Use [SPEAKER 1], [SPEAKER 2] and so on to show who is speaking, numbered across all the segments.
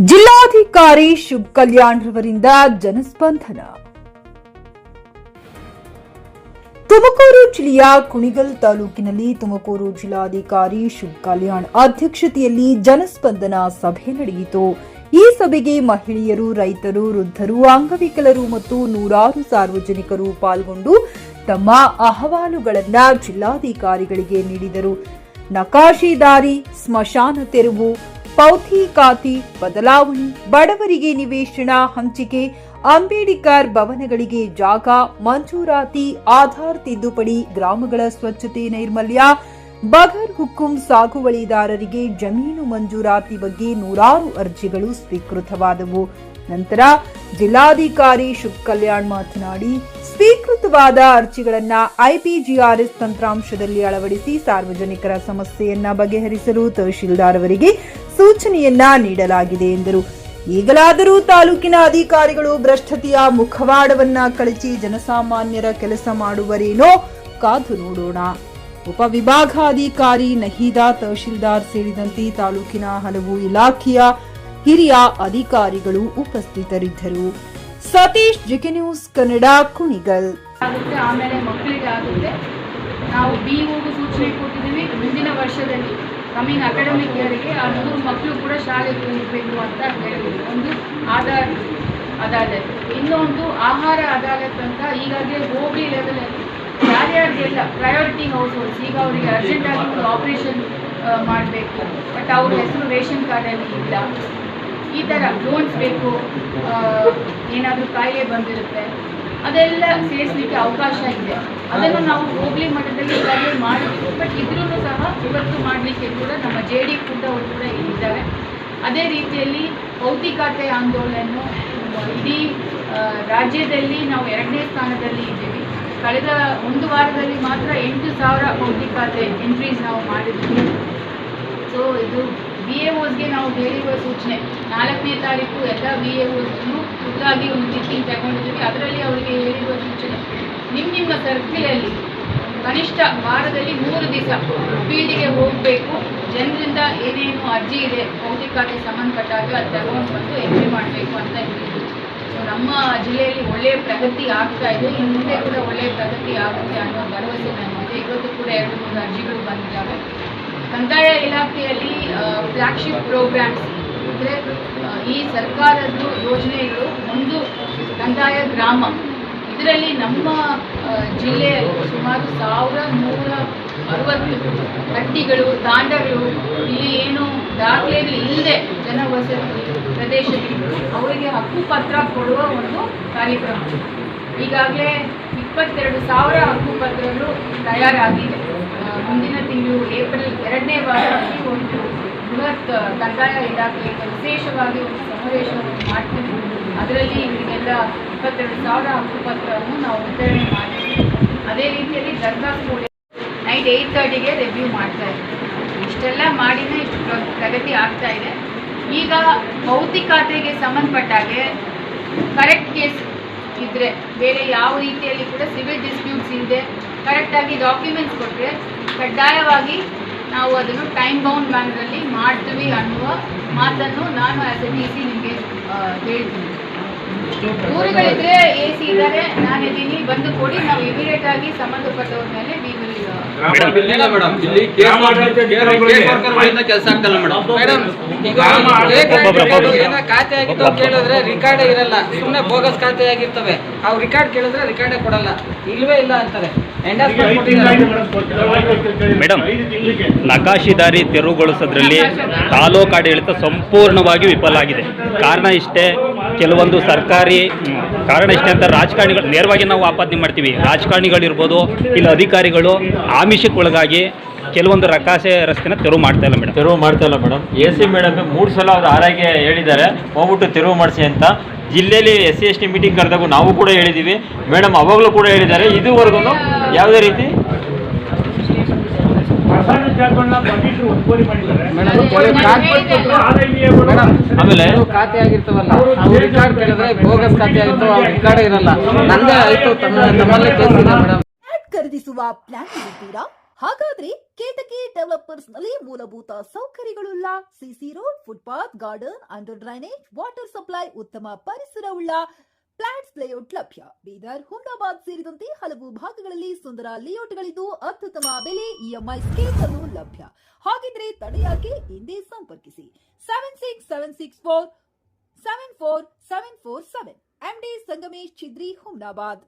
[SPEAKER 1] ಜಿಲ್ಲಾಧಿಕಾರಿ ಶುಭ್ ಕಲ್ಯಾಣ್ ರವರಿಂದ ಜನಸ್ಪಂದನ. ತುಮಕೂರು ಜಿಲ್ಲೆಯ ಕುಣಿಗಲ್ ತಾಲೂಕಿನಲ್ಲಿ ತುಮಕೂರು ಜಿಲ್ಲಾಧಿಕಾರಿ ಶುಭ್ ಕಲ್ಯಾಣ್ ಅಧ್ಯಕ್ಷತೆಯಲ್ಲಿ ಜನಸ್ಪಂದನ ಸಭೆ ನಡೆಯಿತು. ಈ ಸಭೆಗೆ ಮಹಿಳೆಯರು, ರೈತರು, ವೃದ್ಧರು, ಅಂಗವಿಕಲರು ಮತ್ತು ನೂರಾರು ಸಾರ್ವಜನಿಕರು ಪಾಲ್ಗೊಂಡು ತಮ್ಮ ಅಹವಾಲುಗಳನ್ನು ಜಿಲ್ಲಾಧಿಕಾರಿಗಳಿಗೆ ನೀಡಿದರು. ನಕಾಶೆದಾರಿ, ಸ್ಮಶಾನ ತೆರವು, ಪೌಥಿ ಖಾತಿ ಬದಲಾವಣೆ, ಬಡವರಿಗೆ ನಿವೇಶನ ಹಂಚಿಕೆ, ಅಂಬೇಡ್ಕರ್ ಭವನಗಳಿಗೆ ಜಾಗ ಮಂಜೂರಾತಿ, ಆಧಾರ್ ತಿದ್ದುಪಡಿ, ಗ್ರಾಮಗಳ ಸ್ವಚ್ಛತೆ ನೈರ್ಮಲ್ಯ, ಬಗರ್ ಹುಕುಂ ಸಾಗುವಳಿದಾರರಿಗೆ ಜಮೀನು ಮಂಜೂರಾತಿ ಬಗ್ಗೆ ನೂರಾರು ಅರ್ಜಿಗಳು ಸ್ವೀಕೃತವಾದವು. ನಂತರ ಜಿಲ್ಲಾಧಿಕಾರಿ ಶುಭ್ ಕಲ್ಯಾಣ್ ಮಾತನಾಡಿ, ಸ್ವೀಕೃತವಾದ ಅರ್ಜಿಗಳನ್ನು ಐಪಿಜಿಆರ್ಎಸ್ ತಂತ್ರಾಂಶದಲ್ಲಿ ಅಳವಡಿಸಿ ಸಾರ್ವಜನಿಕರ ಸಮಸ್ಯೆಯನ್ನ ಬಗೆಹರಿಸಲು ತಹಶೀಲ್ದಾರ್ ಅವರಿಗೆ ಸೂಚನೆಯನ್ನ ನೀಡಲಾಗಿದೆ ಎಂದರು. ಈಗಲಾದರೂ ತಾಲೂಕಿನ ಅಧಿಕಾರಿಗಳು ಭ್ರಷ್ಟತೆಯ ಮುಖವಾಡವನ್ನ ಕಳಚಿ ಜನಸಾಮಾನ್ಯರ ಕೆಲಸ ಮಾಡುವರೇನೋ ಕಾದು ನೋಡೋಣ. ಉಪವಿಭಾಗಾಧಿಕಾರಿ ನಹೀದಾ, ತಹಶೀಲ್ದಾರ್ ಸೇರಿದಂತೆ ತಾಲೂಕಿನ ಹಲವು ಇಲಾಖೆಯ ಹಿರಿಯ ಅಧಿಕಾರಿಗಳು ಉಪಸ್ಥಿತರಿದ್ದರು. Satish, GK news Kannada, Kunigal.
[SPEAKER 2] ಆಮೇಲೆ ಮಕ್ಕಳಿಗೆ ಆಗುತ್ತೆ. ನಾವು ಬಿಒಗೂ ಸೂಚನೆ ಕೊಟ್ಟಿದ್ದೀವಿ. ಮುಂದಿನ ವರ್ಷದಲ್ಲಿ ಕಮಿಂಗ್ ಅಕಾಡೆಮಿಕ್ ಇಯರ್ಗೆ ಆ 100 ಮಕ್ಕಳು ಕೂಡ ಶಾಲೆಗೆ ಹೋಗಬೇಕು ಅಂತ ಹೇಳಿದ್ರು. ಒಂದು ಆಧಾರ್ ಅದಾಲತ್, ಇನ್ನೊಂದು ಆಹಾರ ಅದಾಲತ್ ಅಂತ ಈಗಾಗಲೇ ಹೋಬಳಿ ಲೆವೆಲಲ್ಲಿ ಯಾರ್ಯಾರಿಗೆಲ್ಲ ಪ್ರಯಾರಿಟಿ ಹೌಸ್ ಹೋಲ್ಡ್ಸ್, ಈಗ ಅವರಿಗೆ ಅರ್ಜೆಂಟಾಗಿ ಒಂದು ಆಪರೇಷನ್ ಮಾಡಬೇಕು, ಬಟ್ ಅವ್ರ ಹೆಸರು ರೇಷನ್ ಕಾರ್ಡಲ್ಲಿ ಇಲ್ಲ, ಈ ಥರ ಲೋನ್ಸ್ ಬೇಕು, ಏನಾದರೂ ಕಾಯಿಲೆ ಬಂದಿರುತ್ತೆ, ಅದೆಲ್ಲ ಸೇರಿಸಲಿಕ್ಕೆ ಅವಕಾಶ ಇದೆ. ಅದನ್ನು ನಾವು ಹೋಬಳಿ ಮಟ್ಟದಲ್ಲಿ ಈಗಾಗಲೇ ಮಾಡಿದ್ವಿ. ಬಟ್ ಇದ್ರೂ ಸಹ ಇವತ್ತು ಮಾಡಲಿಕ್ಕೆ ಕೂಡ ನಮ್ಮ JD ಕೂಡ ಅವರು ಕೂಡ ಇಲ್ಲಿದ್ದಾರೆ. ಅದೇ ರೀತಿಯಲ್ಲಿ ಪೌಥಿ ಖಾತೆ ಆಂದೋಲನ ಇಡೀ ರಾಜ್ಯದಲ್ಲಿ ನಾವು 2ನೇ ಸ್ಥಾನದಲ್ಲಿ ಇದ್ದೀವಿ. ಕಳೆದ ಒಂದು ವಾರದಲ್ಲಿ ಮಾತ್ರ 8,000 ಪೌಥಿ ಖಾತೆ ಎಂಟ್ರೀಸ್ ನಾವು ಮಾಡಿದ್ವಿ. ಸೊ ಇದು VAOಸ್ಗೆ ನಾವು ಹೇಳಿರುವ ಸೂಚನೆ 4ನೇ ತಾರೀಕು ಎಲ್ಲ VAOಸ್ಗೂ ಖುದ್ದಾಗಿ ಒಂದು ಮೀಟಿಂಗ್ ತಗೊಂಡಿದ್ದೀವಿ. ಅದರಲ್ಲಿ ಅವರಿಗೆ ಹೇಳಿರುವ ಸೂಚನೆ, ನಿಮ್ಮ ಸರ್ಕಲಲ್ಲಿ ಕನಿಷ್ಠ ವಾರದಲ್ಲಿ 3 ದಿವಸ ಫೀಲ್ಡಿಗೆ ಹೋಗಬೇಕು, ಜನರಿಂದ ಏನೇನು ಅರ್ಜಿ ಇದೆ ಪೌಥಿ ಖಾತೆಗೆ ಸಂಬಂಧಪಟ್ಟಾಗ ಅದು ತಗೊಂಡು ಬಂದು ಎಂಟ್ರಿ ಮಾಡಬೇಕು ಅಂತ ಹೇಳಿದ್ರು. ಸೊ ನಮ್ಮ ಜಿಲ್ಲೆಯಲ್ಲಿ ಒಳ್ಳೆಯ ಪ್ರಗತಿ ಆಗ್ತಾ ಇದೆ. ಇನ್ನು ಮುಂದೆ ಕೂಡ ಒಳ್ಳೆಯ ಪ್ರಗತಿ ಆಗುತ್ತೆ ಅನ್ನೋ ಭರವಸೆ ನನಗಿದೆ. ಇವತ್ತು ಕೂಡ 2-3 ಅರ್ಜಿಗಳು ಬಂದಿದ್ದಾವೆ. ಕಂದಾಯ ಇಲಾಖೆಯಲ್ಲಿ ಫ್ಲ್ಯಾಗ್ಶಿಪ್ ಪ್ರೋಗ್ರಾಮ್ಸ್ ಅಂದರೆ ಈ ಸರ್ಕಾರದ್ದು ಯೋಜನೆಗಳು, ಒಂದು ಕಂದಾಯ ಗ್ರಾಮ, ಇದರಲ್ಲಿ ನಮ್ಮ ಜಿಲ್ಲೆಯಲ್ಲಿ ಸುಮಾರು 1160 ಹಟ್ಟಿಗಳು, ತಾಂಡಗಳು, ಇಲ್ಲಿ ಏನು ದಾಖಲೆಗಳು ಇಲ್ಲದೆ ಜನವಸತಿ ಪ್ರದೇಶದಲ್ಲಿ ಅವರಿಗೆ ಹಕ್ಕುಪತ್ರ ಕೊಡುವ ಒಂದು ಕಾರ್ಯಕ್ರಮ. ಈಗಾಗಲೇ 22,000 ಹಕ್ಕುಪತ್ರಗಳು ತಯಾರಾಗಿದೆ. ಮುಂದಿನ ತಿಂಗಳು ಏಪ್ರಿಲ್ 2ನೇ ವಾರದಲ್ಲಿ ಒಂದು ಬೃಹತ್ ಕಂದಾಯ ಇಲಾಖೆಯಿಂದ ವಿಶೇಷವಾಗಿ ಒಂದು ಸಮಾವೇಶವನ್ನು ಮಾಡ್ತೀವಿ. ಅದರಲ್ಲಿ ಇವರಿಗೆಲ್ಲ 22,000 ಹಕ್ಕುಪತ್ರವನ್ನು ನಾವು ವಿತರಣೆ ಮಾಡ್ತೀವಿ. ಅದೇ ರೀತಿಯಲ್ಲಿ ದರ್ಖಾಸ್ತು ನೈಟ್ 8:30ಗೆ ರಿವ್ಯೂ ಮಾಡ್ತಾ ಇದ್ದೀವಿ. ಇಷ್ಟೆಲ್ಲ ಮಾಡಿನೇ ಇಷ್ಟು ಪ್ರಗತಿ ಆಗ್ತಾ ಇದೆ. ಈಗ ಪೌಥಿ ಖಾತೆಗೆ ಸಂಬಂಧಪಟ್ಟಾಗೆ ಕರೆಕ್ಟ್ ಕೇಸ್ ಇದ್ದರೆ, ಬೇರೆ ಯಾವ ರೀತಿಯಲ್ಲಿ ಕೂಡ ಸಿವಿಲ್ ಡಿಸ್ಪ್ಯೂಟ್ಸ್ ಇಲ್ಲದೆ ಕರೆಕ್ಟಾಗಿ ಡಾಕ್ಯುಮೆಂಟ್ಸ್ ಕೊಟ್ಟರೆ ಕಡ್ಡಾಯವಾಗಿ ನಾವು ಅದನ್ನು ಟೈಮ್ ಬೌಂಡ್ ಮ್ಯಾನರಲ್ಲಿ ಮಾಡ್ತೀವಿ ಅನ್ನುವ ಮಾತನ್ನು ನಾನು ಆಸ್ ಎ DC ನಿಮಗೆ ಹೇಳ್ತೀನಿ. ಊರುಗಳಿದ್ರೆ AC ಇದ್ದಾರೆ, ನಾನಿದ್ದೀನಿ, ಬಂದು ಕೊಡಿ, ನಾವು ಇಮಿಡಿಯೇಟ್ ಆಗಿ ಸಂಬಂಧಪಟ್ಟವ್ರ ಮೇಲೆ
[SPEAKER 3] ಕೆಲಸ ಆಗ್ತಲ್ಲ ಮೇಡಮ್. ಏನೋ ಖಾತೆ ಆಗಿತ್ತು ಕೇಳಿದ್ರೆ ರಿಕಾರ್ಡೇ ಇರಲ್ಲ, ಸುಮ್ಮನೆ ಬೋಗಸ್ ಖಾತೆ ಆಗಿರ್ತವೆ. ಅವು ರಿಕಾರ್ಡ್ ಕೇಳಿದ್ರೆ ರಿಕಾರ್ಡೇ ಕೊಡಲ್ಲ, ಇಲ್ವೇ ಇಲ್ಲ ಅಂತಾರೆ.
[SPEAKER 4] ಮೇಡಮ್, ನಕಾಶೆದಾರಿ ತೆರವುಗೊಳಿಸೋದ್ರಲ್ಲಿ ತಾಲೂಕು ಆಡಳಿತ ಸಂಪೂರ್ಣವಾಗಿ ವಿಫಲ ಆಗಿದೆ. ಕಾರಣ ಇಷ್ಟೇ, ಕೆಲವೊಂದು ಸರ್ಕಾರಿ ಕಾರಣ ಇಷ್ಟೇ ಅಂತ ರಾಜಕಾರಣಿಗಳು ನೇರವಾಗಿ ನಾವು ಆಪಾದನೆ ಮಾಡ್ತೀವಿ. ರಾಜಕಾರಣಿಗಳಿರ್ಬೋದು, ಇಲ್ಲ ಅಧಿಕಾರಿಗಳು ಆಮಿಷಕ್ಕೊಳಗಾಗಿ ಕೆಲವೊಂದು ನಕಾಶೆ ರಸ್ತೆನ ತೆರವು ಮಾಡ್ತಾ ಇಲ್ಲ ಮೇಡಮ್.
[SPEAKER 5] AC ಮೇಡಮ್ 3 ಸಲ ಅವ್ರು ಆರಾಗೆ ಹೇಳಿದ್ದಾರೆ ಹೋಗ್ಬಿಟ್ಟು ತೆರವು ಮಾಡಿಸಿ ಅಂತ. ಜಿಲ್ಲೆಯಲ್ಲಿ SC/ST ಮೀಟಿಂಗ್ ಕರೆದಾಗ ನಾವು ಕೂಡ ಹೇಳಿದ್ದೀವಿ ಮೇಡಮ್, ಅವಾಗಲೂ ಕೂಡ ಹೇಳಿದ್ದಾರೆ. ಇದುವರೆಗೂ ಯಾವುದೇ ರೀತಿ
[SPEAKER 3] ಆಮೇಲೆ ಖಾತೆ ಆಗಿರ್ತವಲ್ಲ, ರಿಕಾರ್ಡ್ ಕೇಳಿದ್ರೆ ಬೋಗಸ್ ಖಾತೆ ಆಗಿರ್ತವೆ, ರಿಕಾರ್ಡ್ ಇರಲ್ಲ. ನಂದೇ ಆಯ್ತು, ನಮ್ಮಲ್ಲೇ ಕೇಳಿಸಿದೆ ಮೇಡಮ್.
[SPEAKER 1] ಖರೀದಿಸುವ ಪ್ಲಾನ್ ಇರುತ್ತೀರಾ? ಹಾಗಾದ್ರೆ ಕೇತಕಿ ಡೆವಲಪರ್ಸ್ ನಲ್ಲಿ ಮೂಲಭೂತ ಸೌಕರ್ಯಗಳುಳ್ಳ CC road, footpath, garden, under drainage, water supply, ಉತ್ತಮ ಪರಿಸರವುಳ್ಳ ಫ್ಲಾಟ್ಸ್ ಲೇಔಟ್ ಲಭ್ಯ. ಬೀದರ್, ಹುಮ್ನಾಬಾದ್ ಸೇರಿದಂತೆ ಹಲವು ಭಾಗಗಳಲ್ಲಿ ಸುಂದರ ಲೇಔಟ್ಗಳಿದ್ದು ಅತ್ಯುತ್ತಮ ಬೆಲೆ, ಇಎಂಐ ಸ್ಕೀಮ್ಸ್ ಅನ್ನು ಲಭ್ಯ. ಹಾಗಿದ್ರೆ ತಡೆಯಾಕೆ ಹಿಂದೆ ಸಂಪರ್ಕಿಸಿ 7676474747 ಎಂಡಿ ಸಂಗಮೇಶ್ ಚಿದ್ರಿ, ಹುಮ್ನಾಬಾದ್.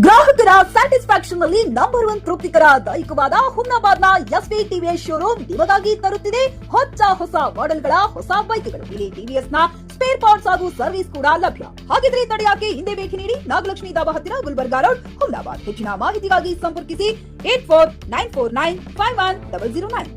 [SPEAKER 1] ಗ್ರಾಹಕರ ಸ್ಯಾಟಿಸ್ಫ್ಯಾಕ್ಷನ್ ನಲ್ಲಿ ನಂಬರ್ 1 ತೃಪ್ತಿಕರದಾಯಕವಾದ ಹುಮ್ನಾಬಾದ್ನ ಎಸ್ವಿ ಟಿವಿಎಸ್ ಶೋರೂಮ್ ನಿಮಗಾಗಿ ತರುತ್ತಿದೆ ಹೊಸ ಮಾಡೆಲ್ಗಳ ಹೊಸ ಬೈಕ್ಗಳು. ಇಲ್ಲಿ ಟಿವಿಎಸ್ ನ ಸ್ಪೇರ್ ಪಾರ್ಟ್ಸ್ ಹಾಗೂ ಸರ್ವಿಸ್ ಕೂಡ ಲಭ್ಯ. ಹಾಗಿದ್ರೆ ತಡೆಯಾಕೆ ಹಿಂದೆ ಭೇಟಿ ನೀಡಿ. ನಾಗಲಕ್ಷ್ಮಿ ದಾಬಾ ಹತ್ತಿರ, ಗುಲ್ಬರ್ಗಾ ರೋಡ್, ಹುಮ್ನಾಬಾದ್. ಹೆಚ್ಚಿನ ಮಾಹಿತಿಗಾಗಿ ಸಂಪರ್ಕಿಸಿ 8494951009.